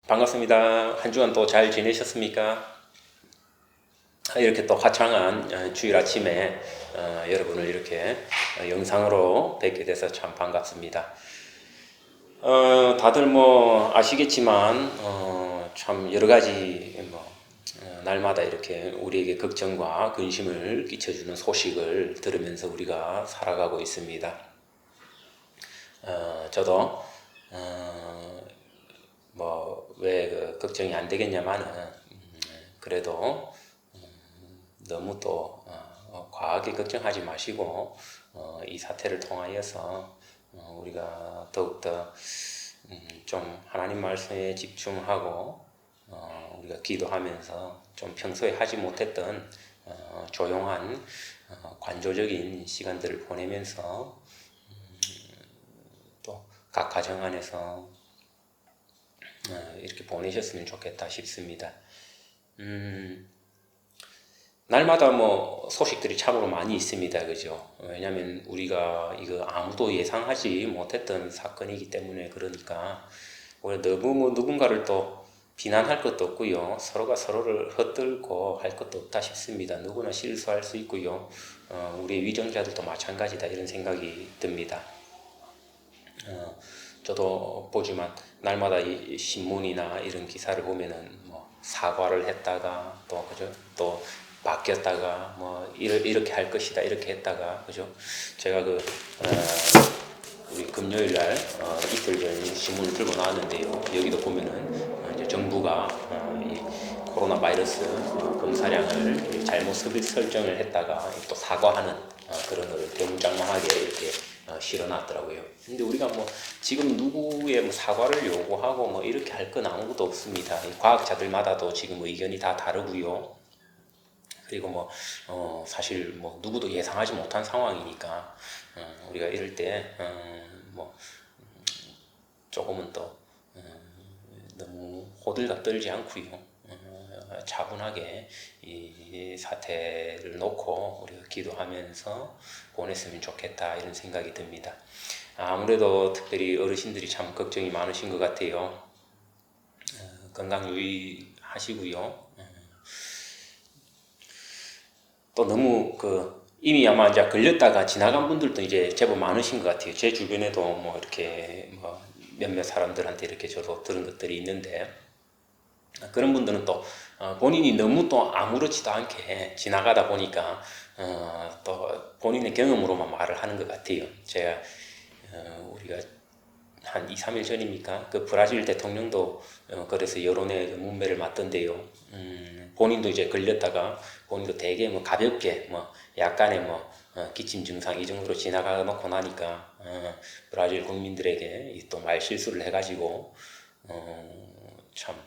반갑습니다. 한 주간 또 잘 지내셨습니까? 이렇게 또 화창한 주일 아침에 여러분을 이렇게 영상으로 뵙게 돼서 참 반갑습니다. 다들 뭐 아시겠지만 참 여러 가지 날마다 이렇게 우리에게 걱정과 근심을 끼쳐주는 소식을 들으면서 우리가 살아가고 있습니다. 저도 왜 걱정이 안 되겠냐마는 그래도 너무 또 과하게 걱정하지 마시고 이 사태를 통하여서 우리가 더욱더 좀 하나님 말씀에 집중하고 우리가 기도하면서 좀 평소에 하지 못했던 조용한 관조적인 시간들을 보내면서 또 각 가정 안에서 이렇게 보내셨으면 좋겠다 싶습니다. 날마다 소식들이 참으로 많이 있습니다. 그죠? 왜냐면 우리가 이거 아무도 예상하지 못했던 사건이기 때문에 그러니까 우리가 너무 누군가를 또 비난할 것도 없고요. 서로가 서로를 헛들고 할 것도 없다 싶습니다. 누구나 실수할 수 있고요. 우리 위정자들도 마찬가지다 이런 생각이 듭니다. 저도 보지만 날마다 이 신문이나 이런 기사를 보면은 사과를 했다가 또 그죠? 또 바뀌었다가 이렇게 할 것이다 이렇게 했다가 그죠? 제가 우리 금요일 날 이틀 전 신문을 들고 나왔는데요. 여기도 보면은 이제 정부가 이 코로나 바이러스 검사량을 잘못 설정을 했다가 또 사과하는 그런 걸 대문짝만하게 이렇게 실어놨더라고요. 근데 우리가 지금 누구의 사과를 요구하고 이렇게 할 건 아무것도 없습니다. 과학자들마다도 지금 의견이 다 다르고요. 그리고 사실 누구도 예상하지 못한 상황이니까 우리가 이럴 때 조금은 또 너무 호들갑 떨지 않고요. 차분하게 이 사태를 놓고 우리가 기도하면서 보냈으면 좋겠다 이런 생각이 듭니다. 아무래도 특별히 어르신들이 참 걱정이 많으신 것 같아요. 건강 유의하시고요. 또 너무 이미 아마 이제 걸렸다가 지나간 분들도 이제 제법 많으신 것 같아요. 제 주변에도 이렇게 몇몇 사람들한테 이렇게 저도 들은 것들이 있는데 그런 분들은 또 본인이 너무 또 아무렇지도 않게 지나가다 보니까 또 본인의 경험으로만 말을 하는 것 같아요. 제가 우리가 한 2, 3일 전입니까? 그 브라질 대통령도 그래서 여론의 문매를 맞던데요. 본인도 이제 걸렸다가 본인도 되게 가볍게 약간의 기침 증상 이 정도로 지나가 놓고 나니까 브라질 국민들에게 또 말 실수를 해가지고 참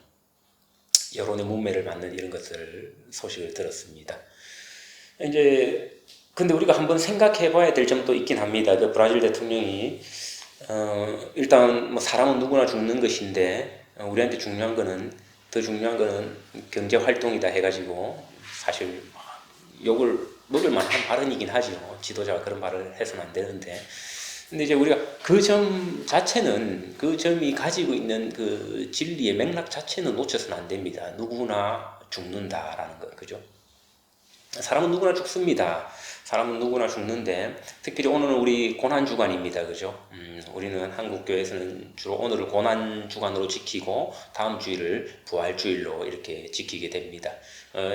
여론의 문매를 맞는 이런 것을 소식을 들었습니다. 이제 근데 우리가 한번 생각해 봐야 될 점도 있긴 합니다. 그 브라질 대통령이 일단 사람은 누구나 죽는 것인데 우리한테 더 중요한 거는 경제 활동이다 해가지고 사실 욕을 먹을 만한 발언이긴 하죠. 지도자가 그런 말을 해서는 안 되는데. 근데 이제 우리가 그 점 자체는 그 점이 가지고 있는 그 진리의 맥락 자체는 놓쳐서는 안 됩니다. 누구나 죽는다라는 거, 그죠? 사람은 누구나 죽습니다. 사람은 누구나 죽는데 특별히 오늘은 우리 고난주간입니다. 그죠? 우리는 한국교회에서는 주로 오늘을 고난주간으로 지키고 다음 주일을 부활주일로 이렇게 지키게 됩니다.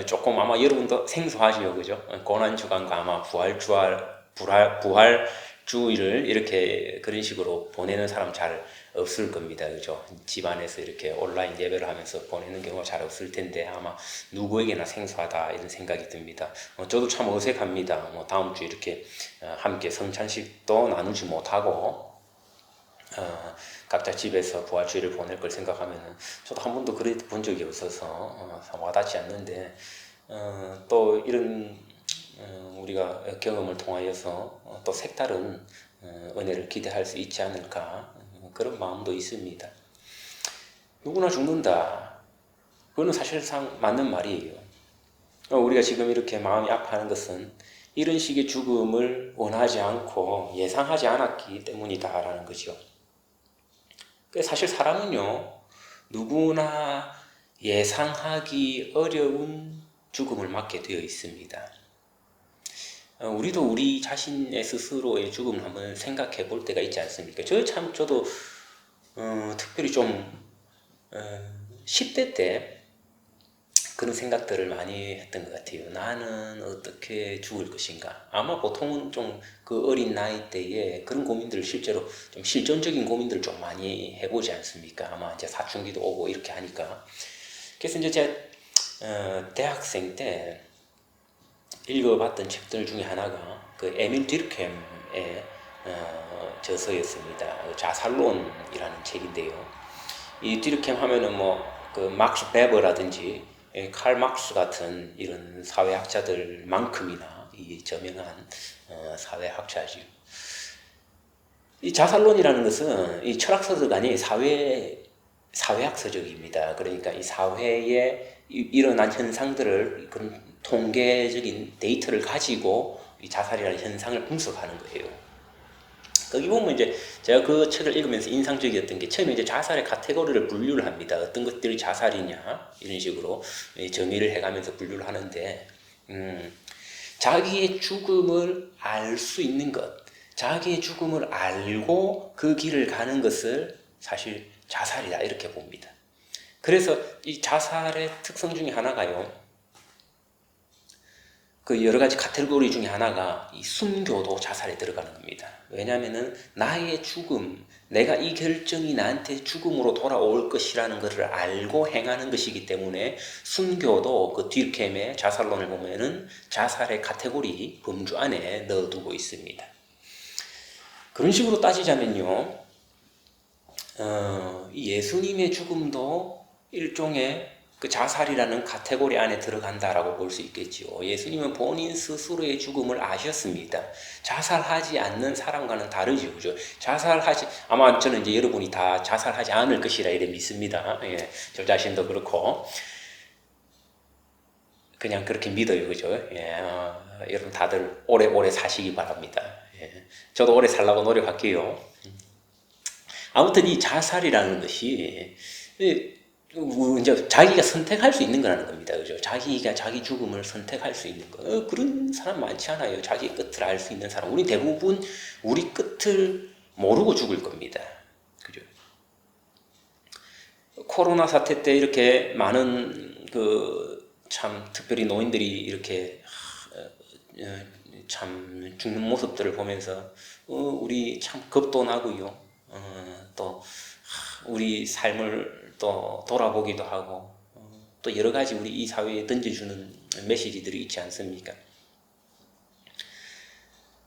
조금 아마 여러분도 생소하시죠? 그죠? 고난주간과 아마 부활주일을 이렇게 그런 식으로 보내는 사람 잘 없을 겁니다. 그죠? 집안에서 이렇게 온라인 예배를 하면서 보내는 경우가 잘 없을 텐데 아마 누구에게나 생소하다 이런 생각이 듭니다. 저도 참 어색합니다. 다음 주 이렇게 함께 성찬식도 나누지 못하고 각자 집에서 부활주일을 보낼 걸 생각하면 저도 한 번도 그래 본 적이 없어서 와닿지 않는데 또 이런 우리가 경험을 통하여서 또 색다른 은혜를 기대할 수 있지 않을까 그런 마음도 있습니다. 누구나 죽는다. 그거는 사실상 맞는 말이에요. 우리가 지금 이렇게 마음이 아파하는 것은 이런 식의 죽음을 원하지 않고 예상하지 않았기 때문이다라는 거죠. 사실 사람은요, 누구나 예상하기 어려운 죽음을 맞게 되어 있습니다. 우리도 우리 자신의 스스로의 죽음을 한번 생각해 볼 때가 있지 않습니까? 저도 특별히 좀 10대 때 그런 생각들을 많이 했던 것 같아요. 나는 어떻게 죽을 것인가? 아마 보통은 좀 그 어린 나이 때에 그런 고민들을 실제로 좀 실존적인 고민들을 좀 많이 해보지 않습니까? 아마 이제 사춘기도 오고 이렇게 하니까. 그래서 이제 제가 대학생 때 읽어봤던 책들 중에 하나가 그 에밀 듀르켐의 저서였습니다. 자살론이라는 책인데요. 이 듀르켐 하면은 뭐 그 막스 베버라든지 칼 막스 같은 이런 사회학자들만큼이나 이 저명한 사회학자죠. 이 자살론이라는 것은 이 철학서적 아니 사회학서적입니다. 그러니까 이 사회에 일어난 현상들을 그런 통계적인 데이터를 가지고 이 자살이라는 현상을 분석하는 거예요. 거기 보면 이제 제가 그 책을 읽으면서 인상적이었던 게 처음에 이제 자살의 카테고리를 분류를 합니다. 어떤 것들이 자살이냐 이런 식으로 정의를 해가면서 분류를 하는데 자기의 죽음을 알 수 있는 것, 자기의 죽음을 알고 그 길을 가는 것을 사실 자살이다 이렇게 봅니다. 그래서 이 자살의 특성 중에 하나가요. 그 여러 가지 카테고리 중에 하나가 이 순교도 자살에 들어가는 겁니다. 왜냐하면은 나의 죽음, 내가 이 결정이 나한테 죽음으로 돌아올 것이라는 것을 알고 행하는 것이기 때문에 순교도 그 듀르켐의 자살론을 보면은 자살의 카테고리 범주 안에 넣어두고 있습니다. 그런 식으로 따지자면요, 예수님의 죽음도 일종의 그 자살이라는 카테고리 안에 들어간다라고 볼 수 있겠지요. 예수님은 본인 스스로의 죽음을 아셨습니다. 자살하지 않는 사람과는 다르죠, 그죠? 아마 저는 이제 여러분이 다 자살하지 않을 것이라 이래 믿습니다. 예, 저 자신도 그렇고 그냥 그렇게 믿어요, 그죠? 예, 여러분 다들 오래오래 사시기 바랍니다. 예, 저도 오래 살라고 노력할게요. 아무튼 이 자살이라는 것이 이제 자기가 선택할 수 있는 거라는 겁니다. 그죠? 자기가 자기 죽음을 선택할 수 있는 거. 그런 사람 많지 않아요. 자기 끝을 알 수 있는 사람. 우리 대부분 우리 끝을 모르고 죽을 겁니다. 그죠? 코로나 사태 때 이렇게 많은 참 특별히 노인들이 이렇게 참 죽는 모습들을 보면서 우리 참 겁도 나고요. 또 우리 삶을 또 돌아보기도 하고 또 여러 가지 우리 이 사회에 던져주는 메시지들이 있지 않습니까?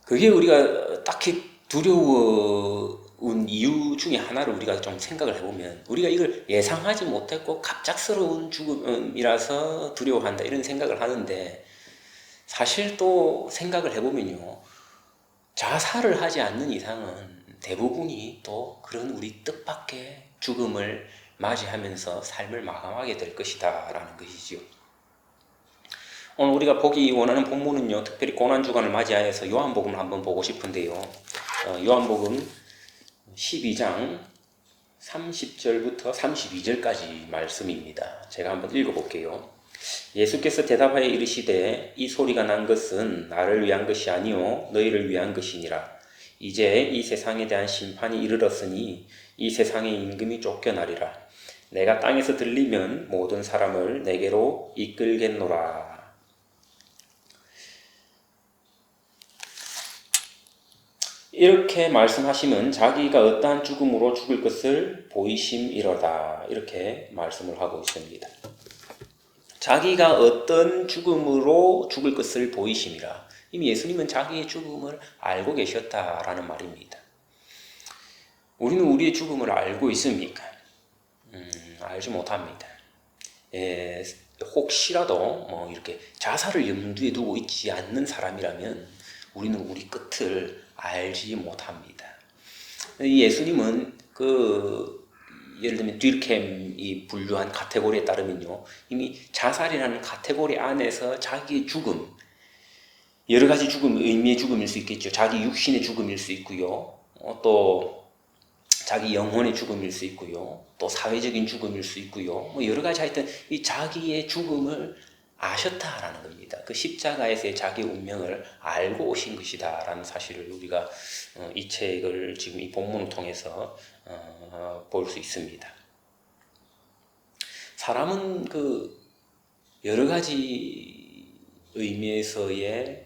그게 우리가 딱히 두려운 이유 중에 하나를 우리가 좀 생각을 해보면 우리가 이걸 예상하지 못했고 갑작스러운 죽음이라서 두려워한다 이런 생각을 하는데 사실 또 생각을 해보면요 자살을 하지 않는 이상은 대부분이 또 그런 우리 뜻밖의 죽음을 맞이하면서 삶을 마감하게 될 것이다 라는 것이지요. 오늘 우리가 보기 원하는 본문은요 특별히 고난주간을 맞이하여서 요한복음을 한번 보고 싶은데요 요한복음 12장 30절부터 32절까지 말씀입니다. 제가 한번 읽어볼게요. 예수께서 대답하여 이르시되 이 소리가 난 것은 나를 위한 것이 아니요 너희를 위한 것이니라. 이제 이 세상에 대한 심판이 이르렀으니 이 세상의 임금이 쫓겨나리라. 내가 땅에서 들리면 모든 사람을 내게로 이끌겠노라. 이렇게 말씀하시면 자기가 어떠한 죽음으로 죽을 것을 보이심이로다. 이렇게 말씀을 하고 있습니다. 자기가 어떤 죽음으로 죽을 것을 보이심이라. 이미 예수님은 자기의 죽음을 알고 계셨다라는 말입니다. 우리는 우리의 죽음을 알고 있습니까? 알지 못합니다. 혹시라도 뭐 이렇게 자살을 염두에 두고 있지 않는 사람이라면 우리는 우리 끝을 알지 못합니다. 예수님은 예를 들면 듀르켐이 분류한 카테고리에 따르면요 이미 자살이라는 카테고리 안에서 자기의 죽음 여러 가지 죽음, 의미의 죽음일 수 있겠죠. 자기 육신의 죽음일 수 있고요. 또 자기 영혼의 죽음일 수 있고요. 또 사회적인 죽음일 수 있고요. 뭐 여러 가지 하여튼 이 자기의 죽음을 아셨다라는 겁니다. 그 십자가에서의 자기 운명을 알고 오신 것이다라는 사실을 우리가 이 책을 지금 이 본문을 통해서 볼 수 있습니다. 사람은 그 여러 가지 의미에서의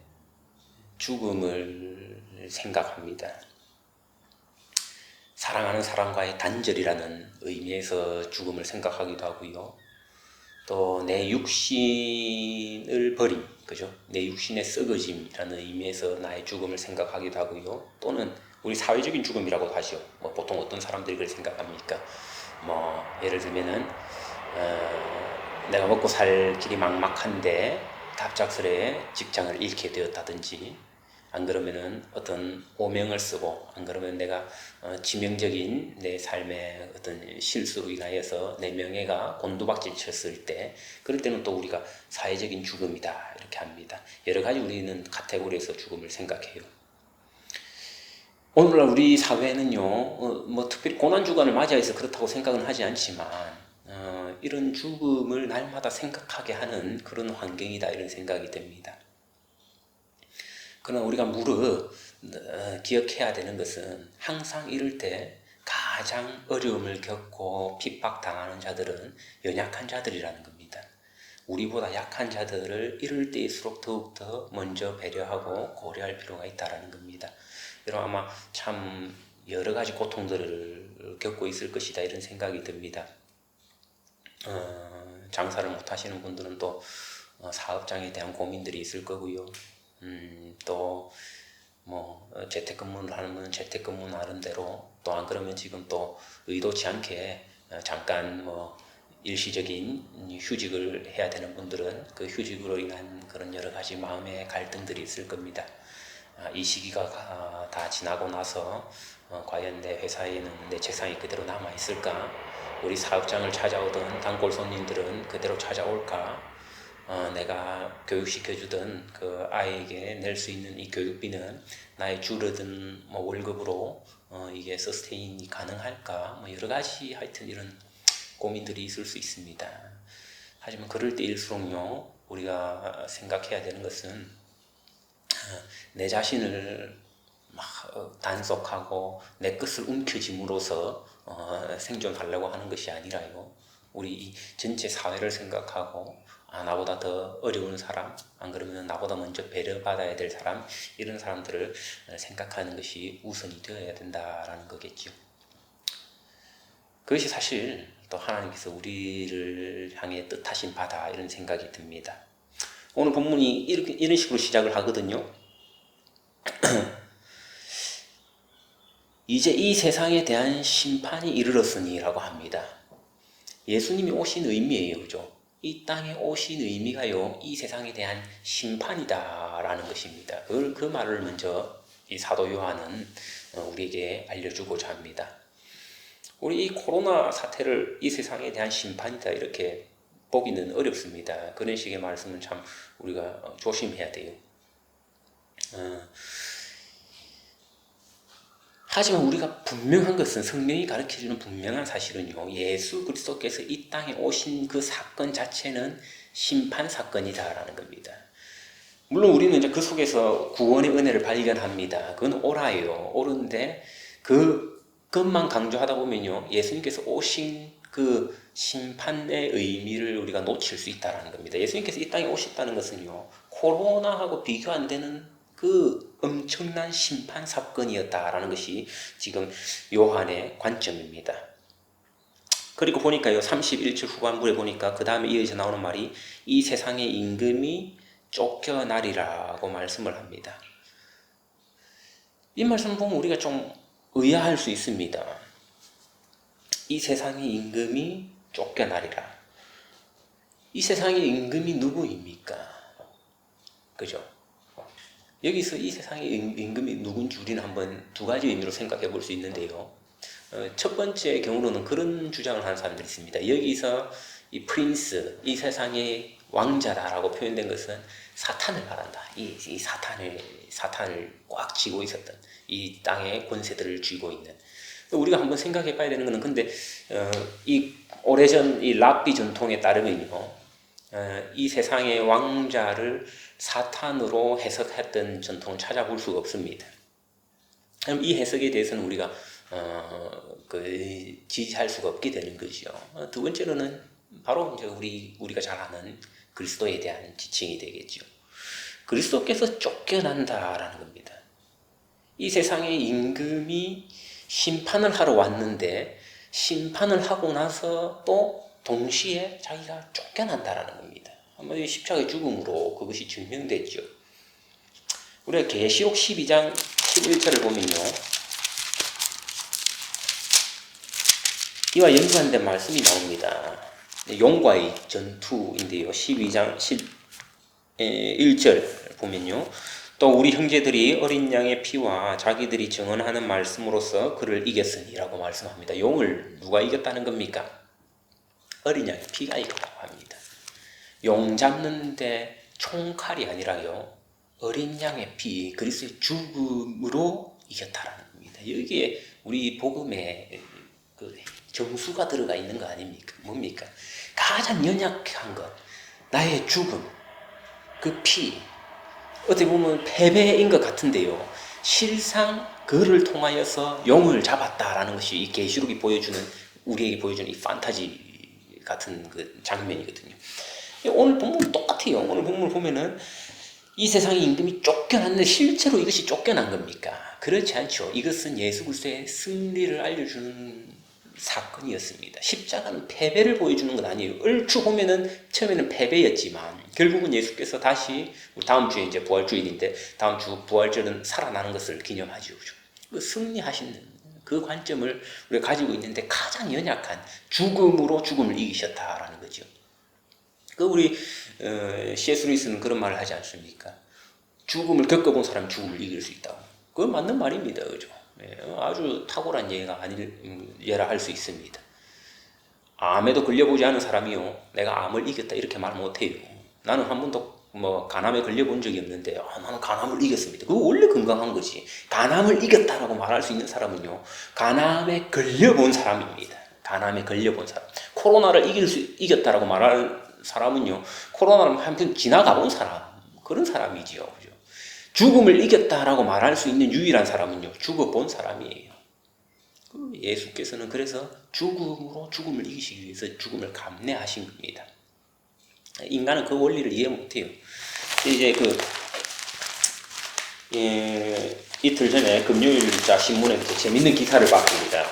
죽음을 생각합니다. 사랑하는 사람과의 단절이라는 의미에서 죽음을 생각하기도 하고요. 또 내 육신을 버림, 그죠? 내 육신의 썩어짐이라는 의미에서 나의 죽음을 생각하기도 하고요. 또는 우리 사회적인 죽음이라고도 하죠. 뭐 보통 어떤 사람들이 그렇게 생각합니까? 뭐 예를 들면은 내가 먹고 살 길이 막막한데 갑작스레 직장을 잃게 되었다든지, 안 그러면은 어떤 오명을 쓰고, 안 그러면 내가 치명적인 내 삶의 어떤 실수로 인하여서 내 명예가 곤두박질 쳤을 때, 그럴 때는 또 우리가 사회적인 죽음이다 이렇게 합니다. 여러 가지 우리는 카테고리에서 죽음을 생각해요. 오늘날 우리 사회는요, 뭐 특별히 고난주간을 맞이해서 그렇다고 생각은 하지 않지만 이런 죽음을 날마다 생각하게 하는 그런 환경이다 이런 생각이 듭니다. 그러나 우리가 무릇 기억해야 되는 것은 항상 이럴 때 가장 어려움을 겪고 핍박당하는 자들은 연약한 자들이라는 겁니다. 우리보다 약한 자들을 이럴 때일수록 더욱더 먼저 배려하고 고려할 필요가 있다는 겁니다. 여러분 아마 참 여러 가지 고통들을 겪고 있을 것이다 이런 생각이 듭니다. 장사를 못 하시는 분들은 또 사업장에 대한 고민들이 있을 거고요. 또 뭐 재택근무를 하는 분은 재택근무 나름대로, 또 안 그러면 지금 또 의도치 않게 잠깐 뭐 일시적인 휴직을 해야 되는 분들은 그 휴직으로 인한 그런 여러 가지 마음의 갈등들이 있을 겁니다. 이 시기가 다 지나고 나서 과연 내 회사에는 내 책상이 그대로 남아 있을까? 우리 사업장을 찾아오던 단골 손님들은 그대로 찾아올까? 내가 교육시켜주던 그 아이에게 낼 수 있는 이 교육비는 나의 줄어든 뭐 월급으로 이게 서스테인이 가능할까? 뭐 여러 가지 하여튼 이런 고민들이 있을 수 있습니다. 하지만 그럴 때일수록요, 우리가 생각해야 되는 것은 내 자신을 막 단속하고 내 것을 움켜짐으로써 생존하려고 하는 것이 아니라요, 우리 이 전체 사회를 생각하고 나보다 더 어려운 사람, 안 그러면 나보다 먼저 배려받아야 될 사람, 이런 사람들을 생각하는 것이 우선이 되어야 된다라는 거겠죠. 그것이 사실 또 하나님께서 우리를 향해 뜻하신 바다 이런 생각이 듭니다. 오늘 본문이 이런 식으로 시작을 하거든요. 이제 이 세상에 대한 심판이 이르렀으니 라고 합니다. 예수님이 오신 의미예요. 그죠? 이 땅에 오신 의미가요, 이 세상에 대한 심판이다 라는 것입니다. 그 말을 먼저 이 사도 요한은 우리에게 알려주고자 합니다. 우리 이 코로나 사태를 이 세상에 대한 심판이다 이렇게 보기는 어렵습니다. 그런 식의 말씀은 참 우리가 조심해야 돼요. 하지만 우리가 분명한 것은, 성경이 가르쳐주는 분명한 사실은요, 예수 그리스도께서 이 땅에 오신 그 사건 자체는 심판 사건이다라는 겁니다. 물론 우리는 이제 그 속에서 구원의 은혜를 발견합니다. 그건 옳아요. 옳은데 그것만 강조하다 보면요, 예수님께서 오신 그 심판의 의미를 우리가 놓칠 수 있다는 겁니다. 예수님께서 이 땅에 오셨다는 것은요, 코로나하고 비교 안 되는 그 엄청난 심판 사건이었다라는 것이 지금 요한의 관점입니다. 그리고 보니까요, 31절 후반부에 보니까 그 다음에 이어져 나오는 말이 이 세상의 임금이 쫓겨나리라고 말씀을 합니다. 이 말씀을 보면 우리가 좀 의아할 수 있습니다. 이 세상의 임금이 쫓겨나리라. 이 세상의 임금이 누구입니까? 그죠? 여기서 이 세상의 임금이 누군지 우리는 한번 두 가지 의미로 생각해 볼 수 있는데요. 첫 번째 경우로는 그런 주장을 하는 사람들이 있습니다. 여기서 이 프린스, 이 세상의 왕자다라고 표현된 것은 사탄을 말한다. 이 사탄을 꽉 쥐고 있었던, 이 땅의 권세들을 쥐고 있는. 우리가 한번 생각해 봐야 되는 거는 근데 이 오래전 이 랍비 전통에 따르면요, 이 세상의 왕자를 사탄으로 해석했던 전통을 찾아볼 수가 없습니다. 그럼 이 해석에 대해서는 우리가 지지할 수가 없게 되는 거죠. 두 번째로는 바로 이제 우리가 잘 아는 그리스도에 대한 지칭이 되겠죠. 그리스도께서 쫓겨난다라는 겁니다. 이 세상의 임금이 심판을 하러 왔는데 심판을 하고 나서 또 동시에 자기가 쫓겨난다라는 겁니다. 한마디로 십자가의 죽음으로 그것이 증명됐죠. 우리가 계시록 12장 11절을 보면요, 이와 연관된 말씀이 나옵니다. 용과의 전투인데요, 12장 1절 보면요, 또 우리 형제들이 어린 양의 피와 자기들이 증언하는 말씀으로써 그를 이겼으니라고 말씀합니다. 용을 누가 이겼다는 겁니까? 어린 양의 피가 이겼다고 합니다. 용 잡는데 총칼이 아니라요, 어린 양의 피, 그리스도의 죽음으로 이겼다라는 겁니다. 여기에 우리 복음에 그 정수가 들어가 있는 거 아닙니까? 뭡니까? 가장 연약한 것, 나의 죽음, 그 피, 어떻게 보면 패배인 것 같은데요, 실상 그를 통하여서 용을 잡았다라는 것이 이 계시록이 보여주는, 우리에게 보여주는 이 판타지 같은 그 장면이거든요. 오늘 본문 똑같아요. 오늘 본문을 보면은 이 세상의 임금이 쫓겨났는데 실제로 이것이 쫓겨난 겁니까? 그렇지 않죠. 이것은 예수 그리스도의 승리를 알려주는 사건이었습니다. 십자가는 패배를 보여주는 건 아니에요. 얼추 보면은 처음에는 패배였지만 결국은 예수께서 다시, 다음 주에 이제 부활주일인데 다음 주 부활절은 살아나는 것을 기념하죠. 그 승리하시는 그 관점을 우리가 가지고 있는데 가장 연약한 죽음으로 죽음을 이기셨다라는 거죠. 그 우리 C.S. 루이스는 그런 말을 하지 않습니까? 죽음을 겪어본 사람이 죽음을 이길 수 있다고. 그건 맞는 말입니다, 그죠? 아주 탁월한 예라 할 수 있습니다. 암에도 걸려보지 않은 사람이요, 내가 암을 이겼다 이렇게 말 못해요. 나는 한 번도 간암에 걸려본 적이 없는데 나는 간암을 이겼습니다. 그거 원래 건강한 거지. 간암을 이겼다라고 말할 수 있는 사람은요, 간암에 걸려본 사람입니다. 간암에 걸려본 사람. 코로나를 이겼다라고 말할 사람은요, 코로나를 한편 지나가 본 사람, 그런 사람이지요. 그죠? 죽음을 이겼다라고 말할 수 있는 유일한 사람은요, 죽어본 사람이에요. 예수께서는 그래서 죽음으로 죽음을 이기시기 위해서 죽음을 감내하신 겁니다. 인간은 그 원리를 이해 못해요. 이제 이틀 전에 금요일자 신문에 재밌는 기사를 봤습니다.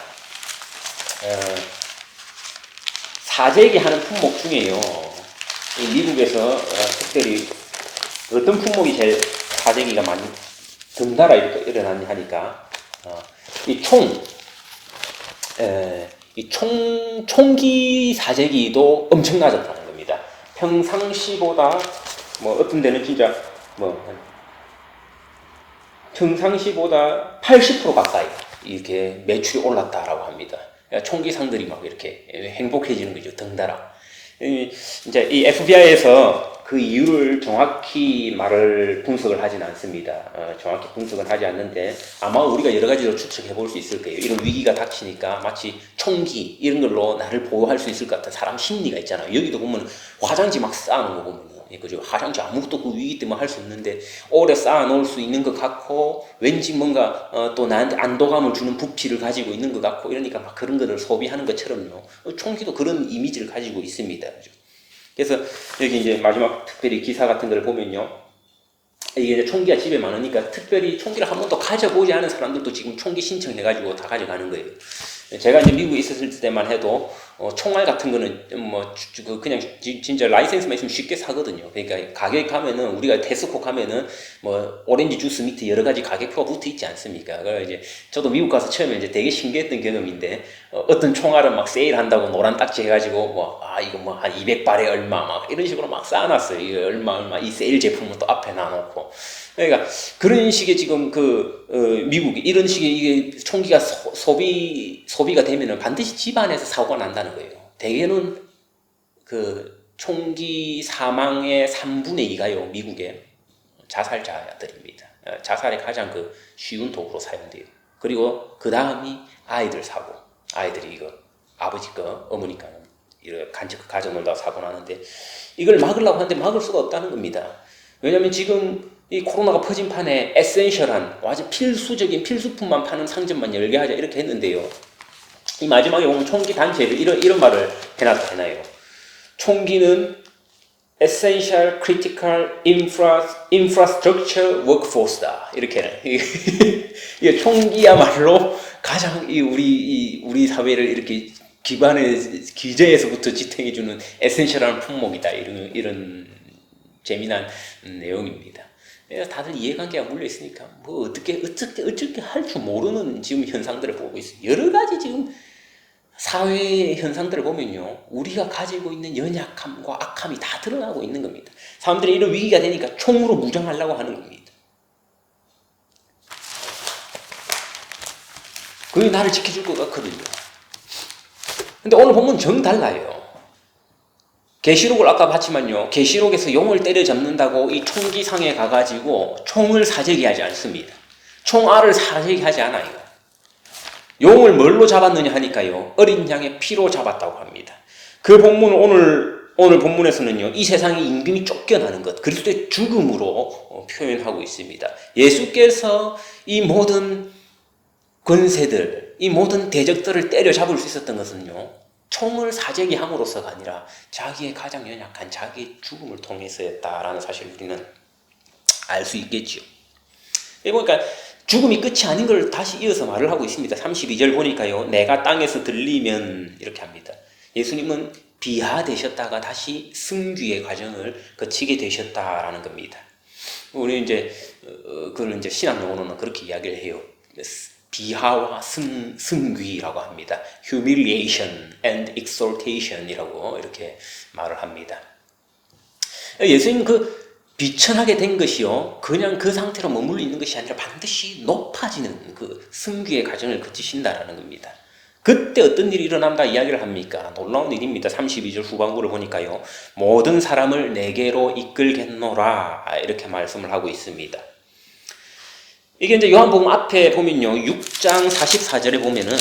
사재기 하는 품목 중에요, 미국에서 특별히 어떤 품목이 제일 사재기가 많이 덩달아 일어나냐 하니까 총기 사재기도 엄청나졌다는 겁니다. 평상시보다 어떤 데는 진짜 평상시보다 80% 가까이 이렇게 매출이 올랐다라고 합니다. 총기 상들이 막 이렇게 행복해지는 거죠, 덩달아. 이제 이 FBI에서 그 이유를 정확히 분석을 하진 않습니다. 정확히 분석을 하지 않는데 아마 우리가 여러 가지로 추측해 볼 수 있을 거예요. 이런 위기가 닥치니까 마치 총기 이런 걸로 나를 보호할 수 있을 것 같은 사람 심리가 있잖아요. 여기도 보면 화장지 막 쌓아놓은 거 보면, 그죠? 화장지 아무것도 그 위기 때문에 할 수 없는데 오래 쌓아놓을 수 있는 것 같고, 왠지 뭔가 또 나한테 안도감을 주는 부피를 가지고 있는 것 같고, 이러니까 막 그런 거를 소비하는 것처럼요, 총기도 그런 이미지를 가지고 있습니다. 그죠? 그래서 여기 이제 마지막 특별히 기사 같은 걸 보면요, 이게 이제 총기가 집에 많으니까 특별히 총기를 한 번도 가져보지 않은 사람들도 지금 총기 신청해가지고 다 가져가는 거예요. 제가 이제 미국에 있었을 때만 해도 총알 같은 거는 그냥 진짜 라이센스만 있으면 쉽게 사거든요. 그러니까 가게 가면은, 우리가 테스코 가면은 오렌지 주스 밑에 여러 가지 가격표가 붙어 있지 않습니까? 그래서 이제 저도 미국 가서 처음에 이제 되게 신기했던 경험인데, 어떤 총알은 막 세일한다고 노란 딱지 해가지고 이거 한 200발에 얼마 막 이런 식으로 막 쌓아놨어요. 이거 얼마 이 세일 제품은 또 앞에 놔놓고. 그러니까 그런 식의 지금 미국이 이런 식의 이게 총기가 소비가 되면은 반드시 집안에서 사고가 난다는 거예요. 대개는 총기 사망의 3분의 2가요, 미국의 자살자들입니다. 자살의 가장 쉬운 도구로 사용돼요. 그리고 그 다음이 아이들 사고, 아이들이 이거 아버지 거, 어머니 거 이렇게 간접 가져놓는다고 사고 나는데 이걸 막으려고 하는데 막을 수가 없다는 겁니다. 왜냐하면 지금 이 코로나가 퍼진 판에 에센셜한 아주 필수적인 필수품만 파는 상점만 열게 하자 이렇게 했는데요. 이 마지막에 보면 총기 단체를 이런 말을 해놔요. 총기는 Essential Critical Infrastructure Workforce다. 이렇게 이게 총기야말로 가장 우리 사회를 이렇게 기저에서부터 지탱해주는 에센셜한 품목이다. 이런 재미난 내용입니다. 다들 이해관계가 물려 있으니까 뭐 어떻게 할 줄 모르는 지금 현상들을 보고 있어요. 여러 가지 지금 사회 현상들을 보면요, 우리가 가지고 있는 연약함과 악함이 다 드러나고 있는 겁니다. 사람들이 이런 위기가 되니까 총으로 무장하려고 하는 겁니다. 그게 나를 지켜줄 것 같거든요. 근데 오늘 보면 정달라요. 계시록을 아까 봤지만요, 계시록에서 용을 때려잡는다고 이 총기상에 가가지고 총을 사재기 하지 않습니다. 총알을 사재기 하지 않아요. 용을 뭘로 잡았느냐 하니까요, 어린 양의 피로 잡았다고 합니다. 그 본문을 오늘 본문에서는요, 이 세상의 임금이 쫓겨나는 것, 그리스도의 죽음으로 표현하고 있습니다. 예수께서 이 모든 권세들, 이 모든 대적들을 때려잡을 수 있었던 것은요, 총을 사재기 함으로써가 아니라 자기의 가장 연약한 자기의 죽음을 통해서였다라는 사실을 우리는 알 수 있겠죠. 그러니까 죽음이 끝이 아닌 걸 다시 이어서 말을 하고 있습니다. 32절 보니까요, 내가 땅에서 들리면 이렇게 합니다. 예수님은 비하되셨다가 다시 승귀의 과정을 거치게 되셨다라는 겁니다. 우리 이제 그걸 이제 신학 용어로는 그렇게 이야기를 해요. 비하와 승귀라고 합니다. humiliation and exaltation이라고 이렇게 말을 합니다. 예수님 비천하게 된 것이요, 그냥 그 상태로 머물러 있는 것이 아니라 반드시 높아지는 그 승귀의 과정을 거치신다라는 겁니다. 그때 어떤 일이 일어난다 이야기를 합니까? 놀라운 일입니다. 32절 후반부를 보니까요, 모든 사람을 내게로 이끌겠노라 이렇게 말씀을 하고 있습니다. 이게 이제 요한복음 앞에 보면요, 6장 44절에 보면은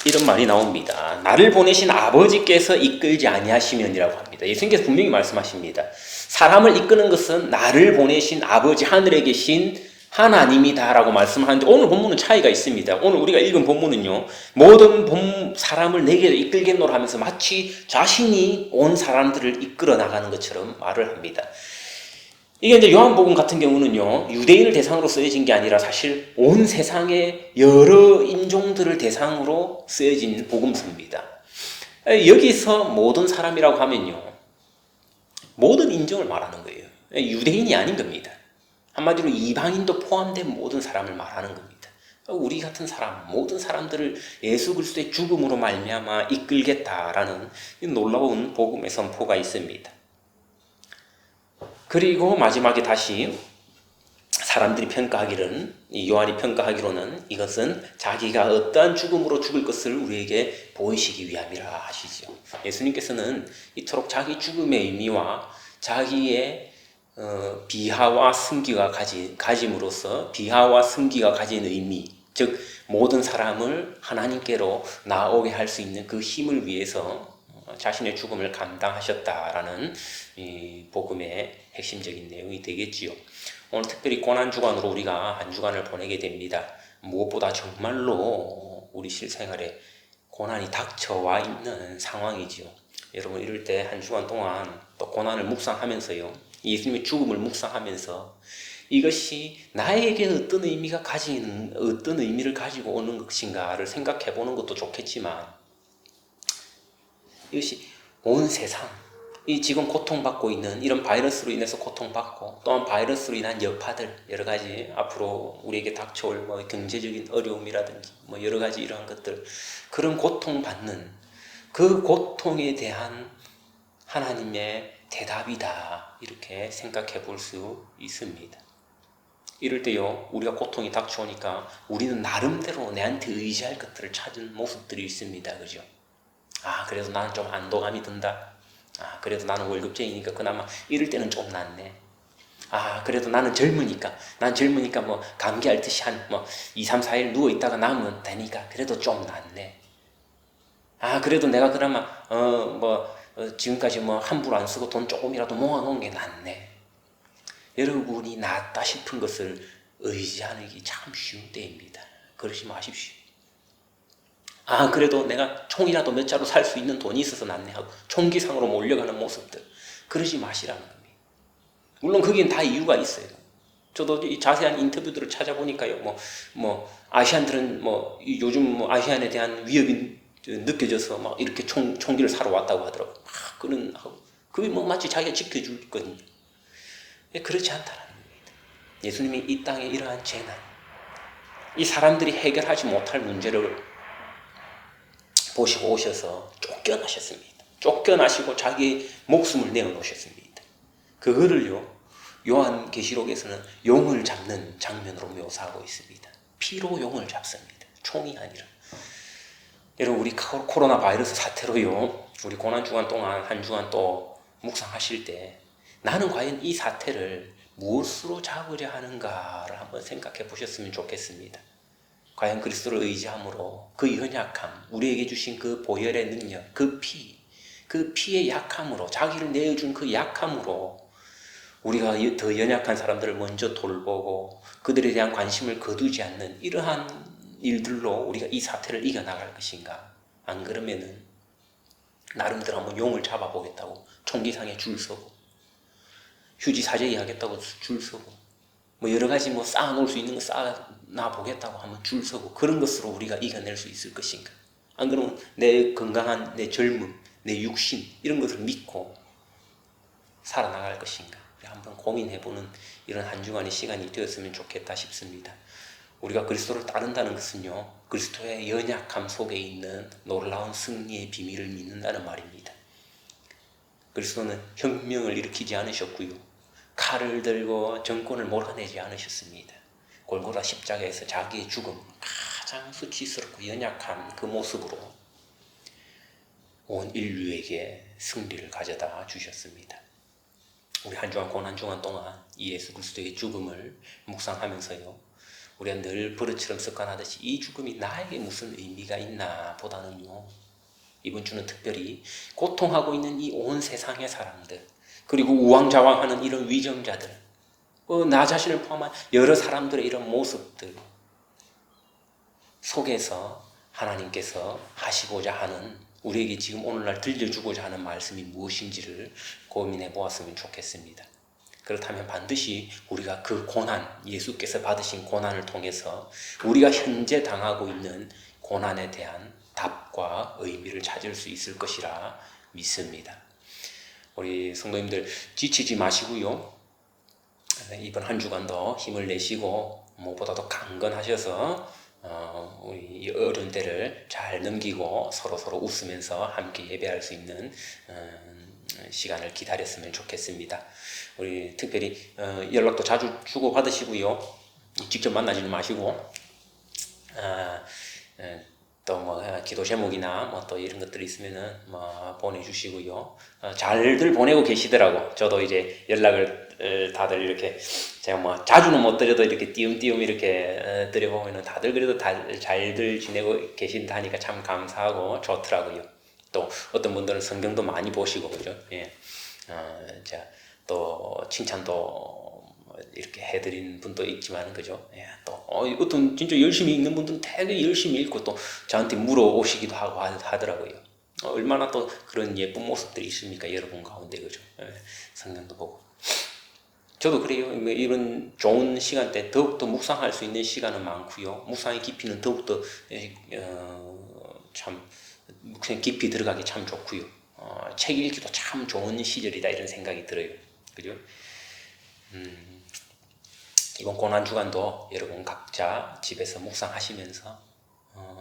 이런 말이 나옵니다. 나를 보내신 아버지께서 이끌지 아니하시면이라고 합니다. 예수님께서 분명히 말씀하십니다. 사람을 이끄는 것은 나를 보내신 아버지 하늘에 계신 하나님이다라고 말씀하는데, 오늘 본문은 차이가 있습니다. 오늘 우리가 읽은 본문은요, 모든 사람을 내게로 이끌겠노라 하면서 마치 자신이 온 사람들을 이끌어 나가는 것처럼 말을 합니다. 이게 이제 요한복음 같은 경우는요, 유대인을 대상으로 쓰여진 게 아니라 사실 온 세상의 여러 인종들을 대상으로 쓰여진 복음서입니다. 여기서 모든 사람이라고 하면요, 모든 인종을 말하는 거예요. 유대인이 아닌 겁니다. 한마디로 이방인도 포함된 모든 사람을 말하는 겁니다. 우리 같은 사람, 모든 사람들을 예수 그리스도의 죽음으로 말미암아 이끌겠다라는 놀라운 복음의 선포가 있습니다. 그리고 마지막에 다시 사람들이 평가하기로는, 요한이 평가하기로는 이것은 자기가 어떠한 죽음으로 죽을 것을 우리에게 보이시기 위함이라 하시죠. 예수님께서는 이토록 자기 죽음의 의미와 자기의 비하와 승기가 가짐으로써 비하와 승기가 가진 의미, 즉 모든 사람을 하나님께로 나오게 할 수 있는 그 힘을 위해서 자신의 죽음을 감당하셨다라는 이 복음의 핵심적인 내용이 되겠지요. 오늘 특별히 고난주간으로 우리가 한 주간을 보내게 됩니다. 무엇보다 정말로 우리 실생활에 고난이 닥쳐와 있는 상황이지요. 여러분, 이럴 때 한 주간 동안 또 고난을 묵상하면서요, 예수님의 죽음을 묵상하면서 이것이 나에게 어떤 의미를 가지고 오는 것인가를 생각해 보는 것도 좋겠지만, 이것이 온 세상, 이 지금 고통받고 있는 이런 바이러스로 인해서 고통받고, 또한 바이러스로 인한 여파들, 여러 가지 앞으로 우리에게 닥쳐올 경제적인 어려움이라든지 여러 가지 이러한 것들, 그런 고통받는 그 고통에 대한 하나님의 대답이다, 이렇게 생각해 볼 수 있습니다. 이럴 때요, 우리가 고통이 닥쳐오니까 우리는 나름대로 내한테 의지할 것들을 찾은 모습들이 있습니다. 그죠? 그래도 나는 좀 안도감이 든다. 그래도 나는 월급쟁이니까 그나마 이럴 때는 좀 낫네. 그래도 나는 젊으니까 뭐 감기 앓듯이 한 뭐 2, 3, 4일 누워 있다가 나면 되니까 그래도 좀 낫네. 그래도 내가 그나마 지금까지 뭐 함부로 안 쓰고 돈 조금이라도 모아놓은 게 낫네. 여러분이 낫다 싶은 것을 의지하는 게 참 쉬운 때입니다. 그러지 마십시오. 그래도 내가 총이라도 몇 자루 살 수 있는 돈이 있어서 낫네 하고 총기상으로 몰려가는 모습들, 그러지 마시라는 겁니다. 물론 거기엔 다 이유가 있어요. 저도 이 자세한 인터뷰들을 찾아보니까요, 아시안들은 요즘 아시안에 대한 위협이 느껴져서 막 이렇게 총기를 사러 왔다고 하더라고요. 그게 마치 자기가 지켜줄 거거든요. 그렇지 않다는 겁니다. 예수님이 이 땅에 이러한 재난, 이 사람들이 해결하지 못할 문제를 보시고 오셔서 쫓겨나셨습니다. 쫓겨나시고 자기의 목숨을 내어놓으셨습니다. 그거를요, 요한계시록에서는 용을 잡는 장면으로 묘사하고 있습니다. 피로 용을 잡습니다. 총이 아니라. 여러분, 우리 코로나 바이러스 사태로요, 우리 고난주간 동안 한 주간 또 묵상하실 때 나는 과연 이 사태를 무엇으로 잡으려 하는가를 한번 생각해 보셨으면 좋겠습니다. 과연 그리스도를 의지함으로 그 연약함, 우리에게 주신 그 보혈의 능력, 그 피의 약함으로, 자기를 내어준 그 약함으로 우리가 더 연약한 사람들을 먼저 돌보고 그들에 대한 관심을 거두지 않는 이러한 일들로 우리가 이 사태를 이겨나갈 것인가? 안 그러면은 나름대로 한번 용을 잡아보겠다고 총기상에 줄 서고, 휴지 사재기 하겠다고 줄 서고, 여러 가지 쌓아놓을 수 있는 거 쌓아놔 보겠다고 하면 줄 서고, 그런 것으로 우리가 이겨낼 수 있을 것인가? 안 그러면 내 건강한 내 젊음, 내 육신, 이런 것을 믿고 살아나갈 것인가? 한번 고민해보는 이런 한 주간의 시간이 되었으면 좋겠다 싶습니다. 우리가 그리스도를 따른다는 것은요, 그리스도의 연약함 속에 있는 놀라운 승리의 비밀을 믿는다는 말입니다. 그리스도는 혁명을 일으키지 않으셨고요, 칼을 들고 정권을 몰아내지 않으셨습니다. 골고다 십자가에서 자기의 죽음, 가장 수치스럽고 연약한 그 모습으로 온 인류에게 승리를 가져다 주셨습니다. 우리 한 주간 고난주간 동안 이 예수 그리스도의 죽음을 묵상하면서요, 우리가 늘 버릇처럼 습관하듯이 이 죽음이 나에게 무슨 의미가 있나 보다는요, 이번 주는 특별히 고통하고 있는 이 온 세상의 사람들, 그리고 우왕좌왕하는 이런 위정자들, 나 자신을 포함한 여러 사람들의 이런 모습들 속에서 하나님께서 하시고자 하는, 우리에게 지금 오늘날 들려주고자 하는 말씀이 무엇인지를 고민해 보았으면 좋겠습니다. 그렇다면 반드시 우리가 그 고난, 예수께서 받으신 고난을 통해서 우리가 현재 당하고 있는 고난에 대한 답과 의미를 찾을 수 있을 것이라 믿습니다. 우리 성도님들 지치지 마시고요, 이번 한 주간도 힘을 내시고 무엇보다도 강건하셔서 우리 어려운 때를 잘 넘기고 서로 웃으면서 함께 예배할 수 있는 시간을 기다렸으면 좋겠습니다. 우리 특별히 연락도 자주 주고 받으시고요, 직접 만나지는 마시고 또 기도 제목이나 또 이런 것들이 있으면은 보내주시고요. 잘들 보내고 계시더라고. 저도 이제 연락을 다들 이렇게 제가 자주는 못 드려도 이렇게 띄엄띄엄 이렇게 드려보면은 다들 그래도 잘들 지내고 계신다 하니까 참 감사하고 좋더라고요. 또 어떤 분들은 성경도 많이 보시고, 그죠? 예. 제가 또 칭찬도 이렇게 해드린 분도 있지만, 그죠? 예, 또 어떤 진짜 열심히 읽는 분들은 되게 열심히 읽고 또 저한테 물어오시기도 하고 하더라고요. 얼마나 또 그런 예쁜 모습들이 있습니까, 여러분 가운데, 그죠? 예, 성경도 보고. 저도 그래요. 이런 좋은 시간대 더욱더 묵상할 수 있는 시간은 많고요, 묵상의 깊이는 더욱더 참 깊이 들어가기 참 좋고요, 책 읽기도 참 좋은 시절이다, 이런 생각이 들어요. 그죠? 이번 고난주간도 여러분 각자 집에서 묵상하시면서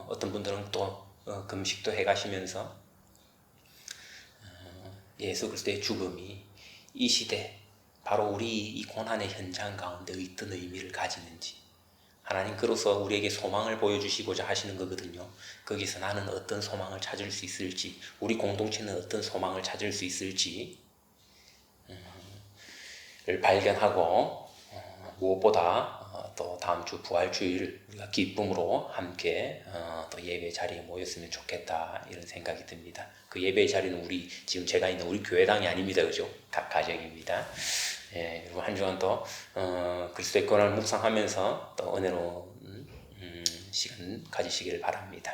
어떤 분들은 또 금식도 해가시면서 예수 그리스도의 죽음이 이 시대, 바로 우리 이 고난의 현장 가운데 어떤 의미를 가지는지, 하나님 그로서 우리에게 소망을 보여주시고자 하시는 거거든요. 거기서 나는 어떤 소망을 찾을 수 있을지, 우리 공동체는 어떤 소망을 찾을 수 있을지 발견하고 무엇보다 또 다음 주 부활주일 우리가 기쁨으로 함께 또 예배 자리에 모였으면 좋겠다 이런 생각이 듭니다. 그 예배 자리는 우리 지금 제가 있는 우리 교회당이 아닙니다, 그죠? 각 가정입니다. 예, 그리고 한 주간 또 그리스도의 권한을 묵상하면서 또 은혜로운 시간 가지시기를 바랍니다.